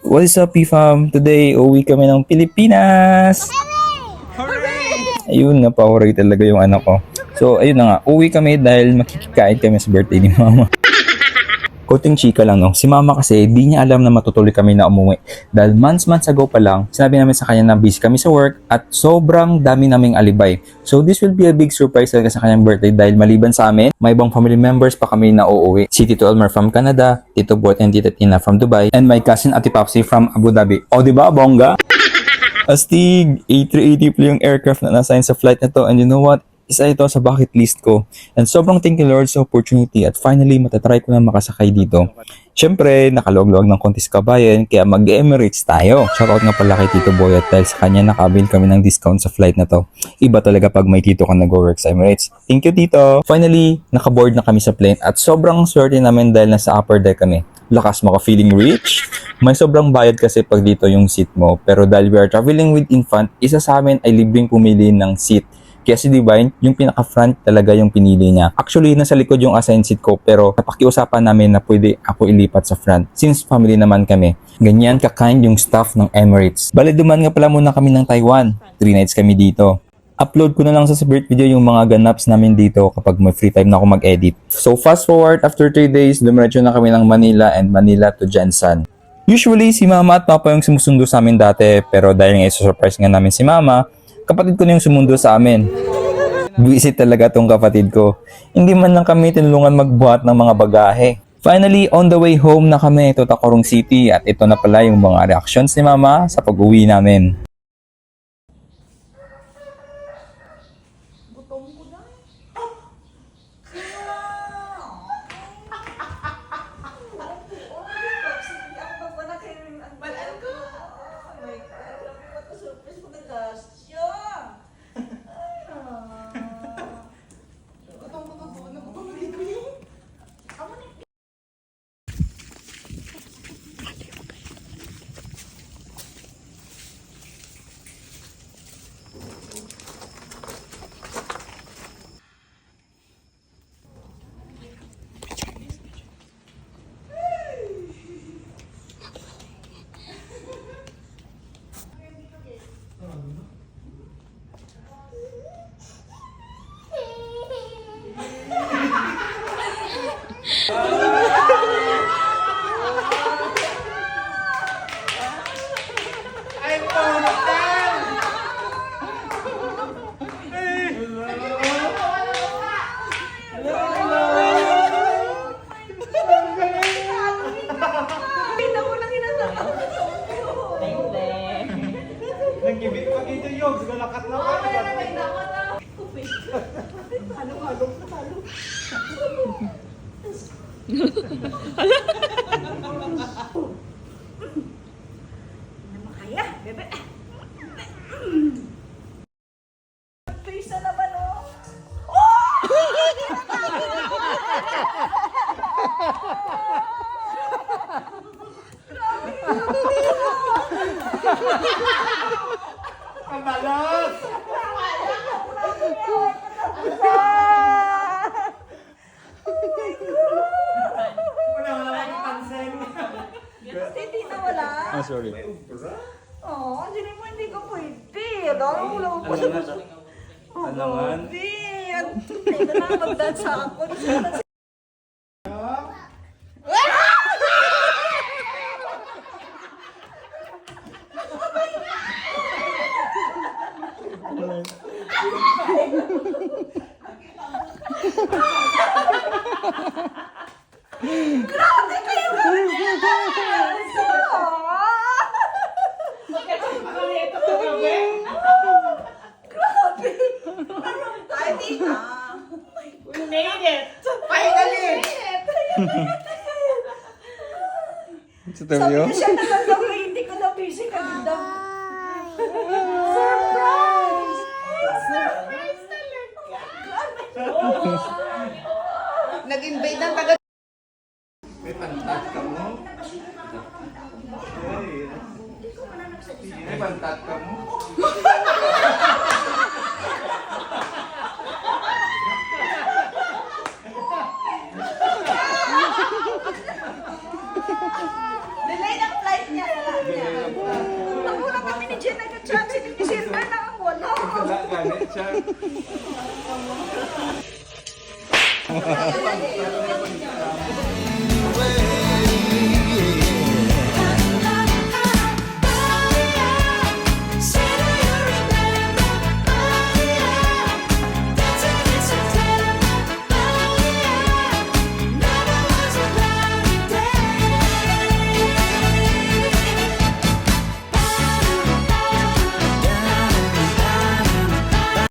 What is up, P-Fam? Today, uwi kami ng Pilipinas! Ayun, napauray talaga yung anak ko. So, ayun na nga, uwi kami dahil makikikain kami sa birthday ni Mama. Konting chika lang, no? Si Mama kasi, di niya alam na matutuloy kami na umuwi. Dahil months ago pa lang, sinabi namin sa kanya na busy kami sa work at sobrang dami naming alibay. So this will be a big surprise talaga sa kanyang birthday dahil maliban sa amin, may ibang family members pa kami na uuwi. Si Tito Elmer from Canada, Tito Bot and Tita Tina from Dubai, and my cousin Ate Papsi from Abu Dhabi. O diba, bongga? Astig, A380 pa yung aircraft na nasa sa flight na to, and you know what? Isa ito sa bucket list ko. And sobrang thank you Lord sa opportunity at finally matatry ko na makasakay dito. Siyempre, nakaluwag-luwag ng konti sa kabayan kaya mag-Emirates tayo. Shoutout nga pala kay Tito Boyet dahil sa kanya nakabil kami ng discount sa flight na to. Iba talaga pag may tito ka nag-work sa Emirates. Thank you Tito! Finally, nakaboard na kami sa plane at sobrang swerte namin dahil nasa upper deck kami. Lakas mo ka feeling rich? May sobrang bayad kasi pag dito yung seat mo. Pero dahil we are traveling with infant, isa sa amin ay libreng pumili ng seat. Kaya si Divine, yung pinaka-front talaga yung pinili niya. Actually, nasa likod yung assigned seat ko pero napakiusapan namin na pwede ako ilipat sa front since family naman kami. Ganyan ka-kind yung staff ng Emirates. Bale, duman nga pala muna kami ng Taiwan. 3 nights kami dito. Upload ko na lang sa separate video yung mga ganaps namin dito kapag may free time na ako mag-edit. So fast forward, after 3 days, dumiretso na kami ng Manila and Manila to Jensan. Usually, si Mama at Papa yung sumusundo sa amin dati pero dahil nga surprise nga namin si Mama, kapatid ko na yung sumundo sa amin. Visit talaga tong kapatid ko. Hindi man lang kami tinulungan magbuhat ng mga bagahe. Finally, on the way home na kami to Tacorong City at ito na pala yung mga reactions ni Mama sa pag-uwi namin. Nagibig pa dito yung galakat na ka. Kaya, bebe. Pisa naman, oh. Kabalot! Wala akong pansin. Hindi na wala. Ah, sorry. Oo, hindi mo hindi ko pwede. Dahil mo lang po. Alangan? Hindi. Ito na, magdansa ako. Grabe kayo kami! Grabe! Ay, di na! We made it! Finally! Sabi na siya nalang na hindi ko na busy kanina. Surprise! Surprise talaga! Nag-invade ng taga... May pantat ka mo? May pantat ka mo? Delay ng flight niya. ganit siya. Ay,